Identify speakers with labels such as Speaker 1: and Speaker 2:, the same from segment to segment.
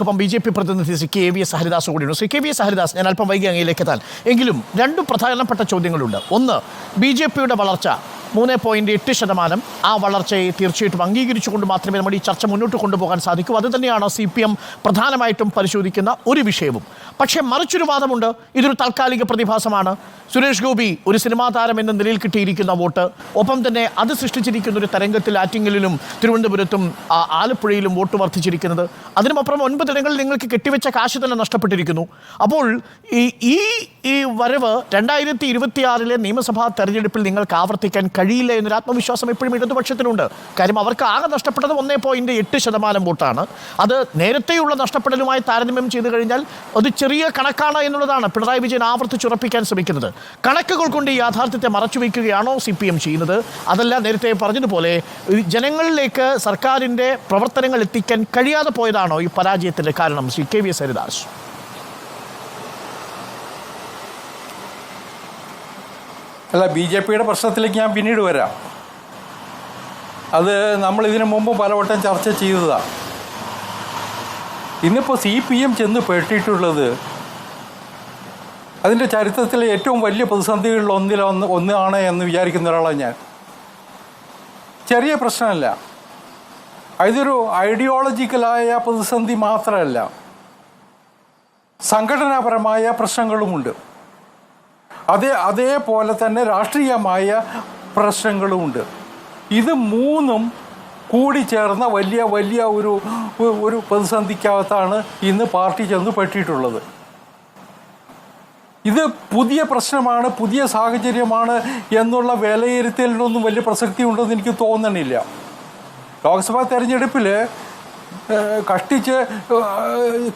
Speaker 1: ഒപ്പം BJP പ്രതിനിധി Shri KVS Haridas കൂടിയുണ്ട്. ശ്രീ KVS ഹരിദാസ്, ഞാൻ അല്പം വൈകി അങ്ങയിലേക്ക് എത്താൻ. എങ്കിലും രണ്ട് പ്രധാനപ്പെട്ട ചോദ്യങ്ങളുണ്ട്. ഒന്ന്, BJPയുടെ വളർച്ച 3.8%. ആ വളർച്ചയെ തീർച്ചയായിട്ടും അംഗീകരിച്ചുകൊണ്ട് മാത്രമേ നമ്മൾ ഈ ചർച്ച മുന്നോട്ട് കൊണ്ടുപോകാൻ സാധിക്കൂ. അതുതന്നെയാണ് CPM പ്രധാനമായിട്ടും പരിശോധിക്കുന്ന ഒരു വിഷയവും. പക്ഷേ മറിച്ചൊരു വാദമുണ്ട്, ഇതൊരു താൽക്കാലിക പ്രതിഭാസമാണ്. സുരേഷ് ഗോപി ഒരു സിനിമാ താരം എന്ന നിലയിൽ കിട്ടിയിരിക്കുന്ന വോട്ട്, ഒപ്പം തന്നെ അത് സൃഷ്ടിച്ചിരിക്കുന്ന ഒരു തരംഗത്തിൽ ആറ്റിങ്ങലിലും തിരുവനന്തപുരത്തും ആലപ്പുഴയിലും വോട്ട് വർദ്ധിച്ചിരിക്കുന്നത്. അതിനുമപ്പുറം 9 ഇടങ്ങളിൽ നിങ്ങൾക്ക് കെട്ടിവെച്ച കാശ് തന്നെ നഷ്ടപ്പെട്ടിരിക്കുന്നു. അപ്പോൾ ഈ വരവ് 2026 നിയമസഭാ തെരഞ്ഞെടുപ്പിൽ നിങ്ങൾക്ക് ആവർത്തിക്കാൻ കഴിയില്ല എന്നൊരു ആത്മവിശ്വാസം എപ്പോഴും ഇടതുപക്ഷത്തിനുണ്ട്. കാര്യം അവർക്ക് ആകെ നഷ്ടപ്പെട്ടത് 1.8% വോട്ടാണ്. അത് നേരത്തെയുള്ള നഷ്ടപ്പെടലുമായി താരതമ്യം ചെയ്തു കഴിഞ്ഞാൽ അത് ചെറിയ കണക്കാണ് എന്നുള്ളതാണ് പിണറായി വിജയൻ ആവർത്തിച്ചുറപ്പിക്കാൻ ശ്രമിക്കുന്നത്. കണക്കുകൾ കൊണ്ട് ഈ യാഥാർത്ഥ്യത്തെ മറച്ചുവെക്കുകയാണോ CPM ചെയ്യുന്നത്? അതല്ല, നേരത്തെ പറഞ്ഞതുപോലെ ജനങ്ങളിലേക്ക് സർക്കാരിൻ്റെ പ്രവർത്തനങ്ങൾ എത്തിക്കാൻ കഴിയാതെ പോയതാണോ ഈ പരാജയത്തിൻ്റെ കാരണം? ശ്രീ KVS ഹരിദാസ്.
Speaker 2: അല്ല, BJPയുടെ പ്രശ്നത്തിലേക്ക് ഞാൻ പിന്നീട് വരാം. അത് നമ്മൾ ഇതിനു മുമ്പ് പലവട്ടം ചർച്ച ചെയ്തതാണ്. ഇന്നിപ്പോൾ CPM ചെന്ന് പെട്ടിട്ടുള്ളത് അതിൻ്റെ ചരിത്രത്തിലെ ഏറ്റവും വലിയ പ്രതിസന്ധികളിൽ ഒന്നാണ് എന്ന് വിചാരിക്കുന്ന ഒരാളാണ് ഞാൻ. ചെറിയ പ്രശ്നമല്ല, ഇതൊരു ഐഡിയോളജിക്കലായ പ്രതിസന്ധി മാത്രമല്ല, സംഘടനാപരമായ പ്രശ്നങ്ങളുമുണ്ട്. അതേപോലെ തന്നെ രാഷ്ട്രീയമായ പ്രശ്നങ്ങളുമുണ്ട്. ഇത് മൂന്നും കൂടി ചേർന്ന വലിയ ഒരു പ്രതിസന്ധിക്കകത്താണ് ഇന്ന് പാർട്ടി ചെന്ന് പെട്ടിട്ടുള്ളത്. ഇത് പുതിയ പ്രശ്നമാണ്, പുതിയ സാഹചര്യമാണ് എന്നുള്ള വിലയിരുത്തലിനൊന്നും വലിയ പ്രസക്തി ഉണ്ടെന്ന് എനിക്ക് തോന്നണില്ല. ലോക്സഭാ തെരഞ്ഞെടുപ്പിൽ കഷ്ടിച്ച്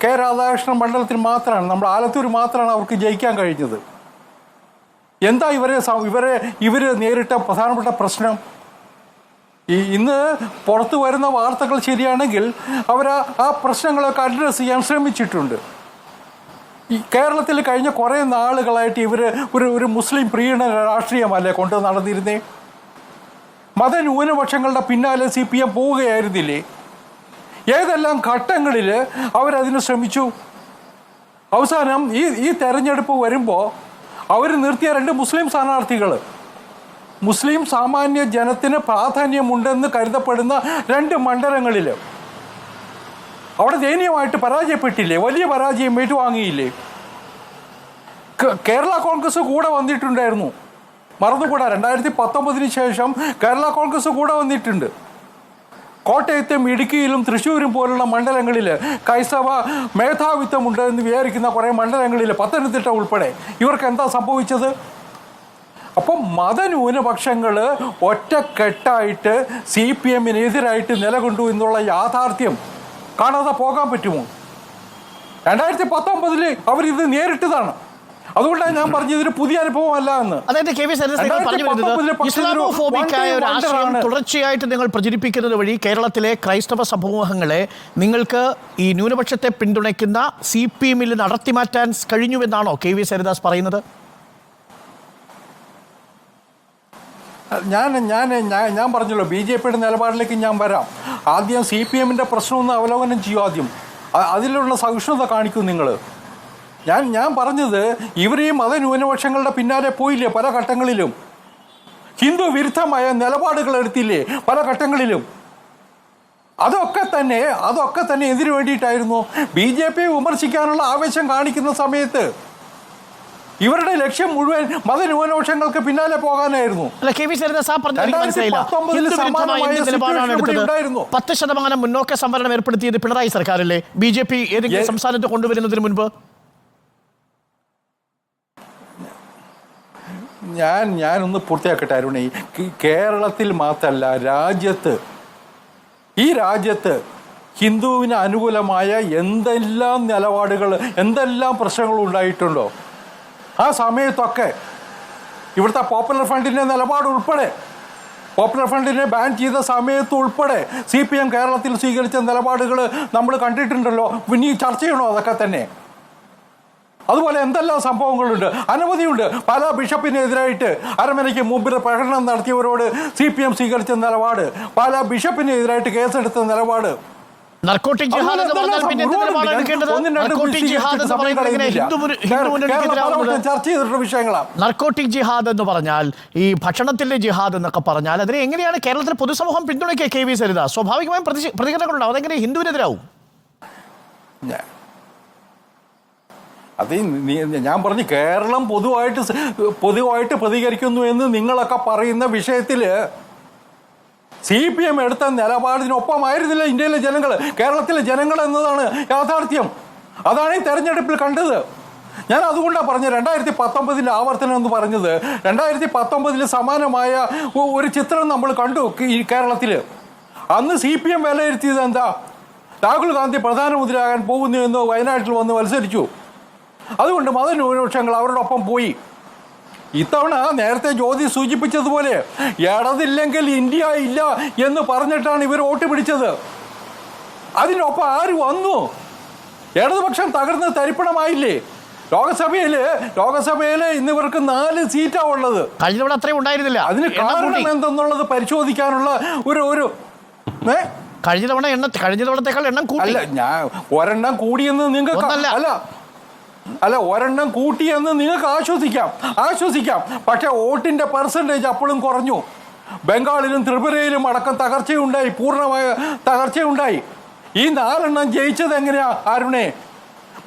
Speaker 2: കെ രാധാകൃഷ്ണൻ മണ്ഡലത്തിൽ മാത്രമാണ്, നമ്മുടെ ആലത്തൂർ മാത്രമാണ് അവർക്ക് ജയിക്കാൻ കഴിഞ്ഞത്. എന്താ ഇവർ നേരിട്ട പ്രധാനപ്പെട്ട പ്രശ്നം? ഇന്ന് പുറത്തു വരുന്ന വാർത്തകൾ ശരിയാണെങ്കിൽ അവർ ആ പ്രശ്നങ്ങളൊക്കെ അഡ്രസ്സ് ചെയ്യാൻ ശ്രമിച്ചിട്ടുണ്ട്. ഈ കേരളത്തിൽ കഴിഞ്ഞ കുറേ നാളുകളായിട്ട് ഇവർ ഒരു മുസ്ലിം പ്രീണന രാഷ്ട്രീയമല്ലേ കൊണ്ട് നടന്നിരുന്നേ? മതന്യൂനപക്ഷങ്ങളുടെ പിന്നാലെ CPM പോവുകയായിരുന്നില്ലേ? ഏതെല്ലാം ഘട്ടങ്ങളിൽ അവരതിന് ശ്രമിച്ചു. അവസാനം ഈ തെരഞ്ഞെടുപ്പ് വരുമ്പോൾ അവർ നിർത്തിയ 2 മുസ്ലിം സ്ഥാനാർത്ഥികൾ, മുസ്ലിം സാമാന്യ ജനത്തിന് പ്രാധാന്യമുണ്ടെന്ന് കരുതപ്പെടുന്ന 2 മണ്ഡലങ്ങളിൽ അവിടെ ദയനീയമായിട്ട് പരാജയപ്പെട്ടില്ലേ? വലിയ പരാജയം ഏറ്റുവാങ്ങിയില്ലേ? കേരള കോൺഗ്രസ് കൂടെ വന്നിട്ടുണ്ടായിരുന്നു, മറന്നുകൂടാ. 2019 ശേഷം കേരള കോൺഗ്രസ് കൂടെ വന്നിട്ടുണ്ട്. കോട്ടയത്തും ഇടുക്കിയിലും തൃശ്ശൂരും പോലുള്ള മണ്ഡലങ്ങളിൽ ക്രൈസ്തവ മേധാവിത്വമുണ്ട് എന്ന് വിചാരിക്കുന്ന കുറേ മണ്ഡലങ്ങളിൽ, പത്തനംതിട്ട ഉൾപ്പെടെ, ഇവർക്ക് എന്താ സംഭവിച്ചത്? അപ്പം മതന്യൂനപക്ഷങ്ങൾ ഒറ്റക്കെട്ടായിട്ട് CPM-നെതിരായിട്ട് നിലകൊണ്ടു എന്നുള്ള യാഥാർത്ഥ്യം കാണാതെ പോകാൻ പറ്റുമോ? 2019 അവരിത് നേരിട്ടതാണ്. അതുകൊണ്ടാണ് ഞാൻ പറഞ്ഞത് ഇതൊരു പുതിയ അനുഭവമല്ല എന്ന്.
Speaker 1: അതായത് ഇസ്ലാമോഫോബിക്കായ ഒരു ആശയം തുടർച്ചയായിട്ട് നിങ്ങൾ പ്രചരിപ്പിക്കുന്നത് വഴി കേരളത്തിലെ ക്രൈസ്തവ സമൂഹങ്ങളെ നിങ്ങൾക്ക് ഈ ന്യൂനപക്ഷത്തെ പിന്തുണയ്ക്കുന്ന CPM-ൽ നടത്തിമാറ്റാൻ കഴിഞ്ഞുവെന്നാണോ KVS ഹരിദാസ് പറയുന്നത്?
Speaker 2: ഞാൻ പറഞ്ഞല്ലോ, BJPയുടെ നിലപാടിലേക്ക് ഞാൻ വരാം. ആദ്യം CPM-ൻ്റെ പ്രശ്നമൊന്ന് അവലോകനം ചെയ്യൂ. ആദ്യം അതിലുള്ള സഹിഷ്ണുത കാണിക്കും നിങ്ങൾ. ഞാൻ പറഞ്ഞത് ഇവർ ഈ മതന്യൂനപക്ഷങ്ങളുടെ പിന്നാലെ പോയില്ലേ പല ഘട്ടങ്ങളിലും? ഹിന്ദു വിരുദ്ധമായ നിലപാടുകൾ എടുത്തില്ലേ പല ഘട്ടങ്ങളിലും? അതൊക്കെ തന്നെ എന്തിനു വേണ്ടിയിട്ടായിരുന്നു? BJP വിമർശിക്കാനുള്ള ആവേശം കാണിക്കുന്ന സമയത്ത് ഇവരുടെ ലക്ഷ്യം മുഴുവൻ മതന്യൂനപക്ഷങ്ങൾക്ക് പിന്നാലെ പോകാനായിരുന്നു.
Speaker 1: 10% മുന്നോക്ക സംവരണം ഏർപ്പെടുത്തിയത് പിണറായി സർക്കാരല്ലേ? BJP ഏതെങ്കിലും സംസ്ഥാനത്ത് കൊണ്ടുവരുന്നതിന് മുൻപ്?
Speaker 2: ഞാനൊന്ന് പൂർത്തിയാക്കട്ടെ അരുണേ. കേരളത്തിൽ മാത്രമല്ല, ഈ രാജ്യത്ത് ഹിന്ദുവിന് അനുകൂലമായ എന്തെല്ലാം നിലപാടുകൾ, എന്തെല്ലാം പ്രശ്നങ്ങൾ ഉണ്ടായിട്ടുണ്ടോ ആ സമയത്തൊക്കെ ഇവിടുത്തെ പോപ്പുലർ ഫ്രണ്ടിൻ്റെ നിലപാട് ഉൾപ്പെടെ, പോപ്പുലർ ഫ്രണ്ടിനെ ബാൻ ചെയ്ത സമയത്ത് ഉൾപ്പെടെ CPM കേരളത്തിൽ സ്വീകരിച്ച നിലപാടുകൾ നമ്മൾ കണ്ടിട്ടുണ്ടല്ലോ. ഇനി ചർച്ച ചെയ്യണോ അതൊക്കെ തന്നെ? അതുപോലെ എന്തെല്ലാം സംഭവങ്ങളുണ്ട്, അനവധിയുണ്ട്. പല ബിഷപ്പിനെതിരായിട്ട് അരമനയ്ക്ക് മുമ്പിൽ പ്രകടനം നടത്തിയവരോട് CPM സ്വീകരിച്ച നിലപാട്, പല ബിഷപ്പിനെതിരായിട്ട് കേസെടുത്ത നിലപാട്,
Speaker 1: നർക്കോട്ടിക് ജിഹാദ് എന്ന് പറഞ്ഞാൽ പിന്നെ എന്ത് നിലപാടാണ് എടുക്കേണ്ടത്? നർക്കോട്ടിക് ജിഹാദ് എന്ന് പറയുന്നത് എങ്ങനെ ഹിന്ദു മുന്നണിക്കെതിരാവുന്നത്?
Speaker 2: ചർച്ച ചെയ്തിട്ടുള്ള വിഷയങ്ങളാണ്.
Speaker 1: നർക്കോട്ടിക് ജിഹാദ് എന്ന് പറഞ്ഞാൽ ഈ ഭക്ഷണത്തിന്റെ ജിഹാദ് എന്നൊക്കെ പറഞ്ഞാൽ അതിനെ എങ്ങനെയാണ് കേരളത്തിലെ പൊതുസമൂഹം പിന്തുണയ്ക്കുക? കെ വി സരിദാസ്, സ്വാഭാവികമായും പ്രതികരണങ്ങളുണ്ടാവും. അതെങ്ങനെ ഹിന്ദുവിനെതിരാവും?
Speaker 2: അത് ഞാൻ പറഞ്ഞു, കേരളം പൊതുവായിട്ട് പ്രതികരിക്കുന്നു എന്ന് നിങ്ങളൊക്കെ പറയുന്ന വിഷയത്തിൽ CPM എടുത്ത നിലപാടിനൊപ്പമായിരുന്നില്ല ഇന്ത്യയിലെ ജനങ്ങൾ, കേരളത്തിലെ ജനങ്ങൾ എന്നതാണ് യാഥാർത്ഥ്യം. അതാണ് ഈ തെരഞ്ഞെടുപ്പിൽ കണ്ടത്. ഞാൻ അതുകൊണ്ടാണ് പറഞ്ഞത് 2019 ആവർത്തനം എന്ന് പറഞ്ഞത്. 2019 സമാനമായ ഒരു ചിത്രം നമ്മൾ കണ്ടു ഈ കേരളത്തിൽ. അന്ന് CPM വിലയിരുത്തിയത് എന്താ? രാഹുൽ ഗാന്ധി പ്രധാനമന്ത്രിയാകാൻ പോകുന്നു എന്ന് വയനാട്ടിൽ വന്ന് മത്സരിച്ചു. അതുകൊണ്ട് മതന്യൂനപക്ഷങ്ങൾ അവരോടൊപ്പം പോയി. ഇത്തവണ നേരത്തെ ജ്യോതി സൂചിപ്പിച്ചതുപോലെ ഇടതില്ലെങ്കിൽ ഇന്ത്യ ഇല്ല എന്ന് പറഞ്ഞിട്ടാണ് ഇവർ വോട്ട് പിടിച്ചത്. അതിനൊപ്പം ആര് വന്നു? ഇടതുപക്ഷം തകർന്ന് തരിപ്പണമായില്ലേ? ലോകസഭയില് ഇന്ന് ഇവർക്ക് 4 സീറ്റാണ് ഉള്ളത്.
Speaker 1: കഴിഞ്ഞ അത്രയും ഉണ്ടായിരുന്നില്ല.
Speaker 2: അതിന് കാരണം എന്തെന്നുള്ളത് പരിശോധിക്കാനുള്ള ഒരു
Speaker 1: കഴിഞ്ഞ തവണത്തേക്കാൾ എണ്ണം കൂടി.
Speaker 2: അല്ല, ഞാൻ ഒരെണ്ണം കൂടിയെന്ന് നിങ്ങൾക്ക് അല്ല ഒരെണ്ണം കൂട്ടിയെന്ന് നിങ്ങൾക്ക് ആശ്വസിക്കാം. പക്ഷെ വോട്ടിന്റെ പെർസെൻറ്റേജ് അപ്പോഴും കുറഞ്ഞു. ബംഗാളിലും ത്രിപുരയിലും അടക്കം തകർച്ചയുണ്ടായി, പൂർണ്ണമായ തകർച്ചയുണ്ടായി. ഈ 4 എണ്ണം ജയിച്ചത് എങ്ങനെയാ? ആരുണേ?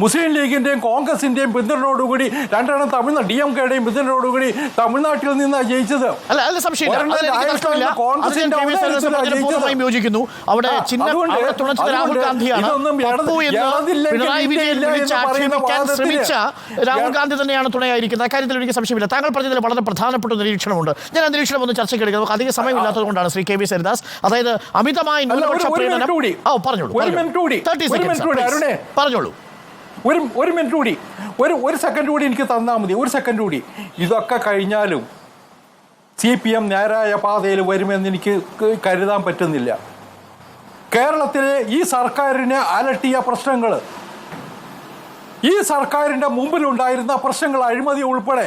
Speaker 2: മുസ്ലിം ലീഗിന്റെയും കോൺഗ്രസിന്റെയും പിന്തുണയോടുകൂടി, 2 എണ്ണം തമിഴ്നാട് DMKയുടെയും പിന്തുണയോടുകൂടി തമിഴ്നാട്ടിൽ നിന്നാണ് ജയിച്ചത്.
Speaker 1: യോജിക്കുന്നു. അവിടെ രാഹുൽ ഗാന്ധിയാണ്. പിണറായി വിജയൻ ശ്രമിച്ച രാഹുൽ ഗാന്ധി തന്നെയാണ് തുണയായിരിക്കുന്നത്. അക്കാര്യത്തിൽ എനിക്ക് സംശയമില്ല. താങ്കൾ പറഞ്ഞതിൽ വളരെ പ്രധാനപ്പെട്ട നിരീക്ഷണമുണ്ട്. ഞാൻ ആ നിരീക്ഷണം ഒന്ന് ചർച്ചയ്ക്ക് എടുക്കുക. നമുക്ക് അധിക സമയമില്ലാത്തത് കൊണ്ടാണ് ശ്രീ കെ വി സരിദാസ്. അതായത് അമിതമായ ന്യൂനപക്ഷ പ്രീണനം. പറഞ്ഞോളൂ.
Speaker 2: ഒരു മിനിറ്റ് കൂടി, ഒരു സെക്കൻഡ് കൂടി എനിക്ക് തന്നാൽ മതി. ഒരു സെക്കൻഡ് കൂടി. ഇതൊക്കെ കഴിഞ്ഞാലും CPM നേരായ പാതയിൽ വരുമെന്ന് എനിക്ക് കരുതാൻ പറ്റുന്നില്ല. കേരളത്തിലെ ഈ സർക്കാരിനെ അലട്ടിയ പ്രശ്നങ്ങൾ, ഈ സർക്കാരിൻ്റെ മുമ്പിലുണ്ടായിരുന്ന പ്രശ്നങ്ങൾ, അഴിമതി ഉൾപ്പെടെ,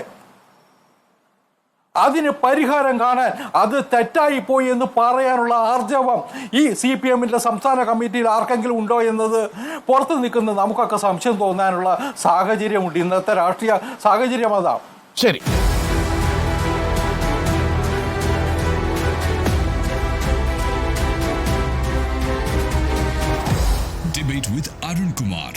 Speaker 2: അതിന് പരിഹാരം കാണാൻ അത് തെറ്റായിപ്പോയി എന്ന് പറയാനുള്ള ആർജവം ഈ CPMന്റെ സംസ്ഥാന കമ്മിറ്റിയിൽ ആർക്കെങ്കിലും ഉണ്ടോ എന്നത് പുറത്ത് നിൽക്കുന്ന നമുക്കൊക്കെ സംശയം തോന്നാനുള്ള സാഹചര്യമുണ്ട്. ഇന്നത്തെ രാഷ്ട്രീയ സാഹചര്യം അതാ.
Speaker 1: ശരി.
Speaker 3: Debate with Arun Kumar.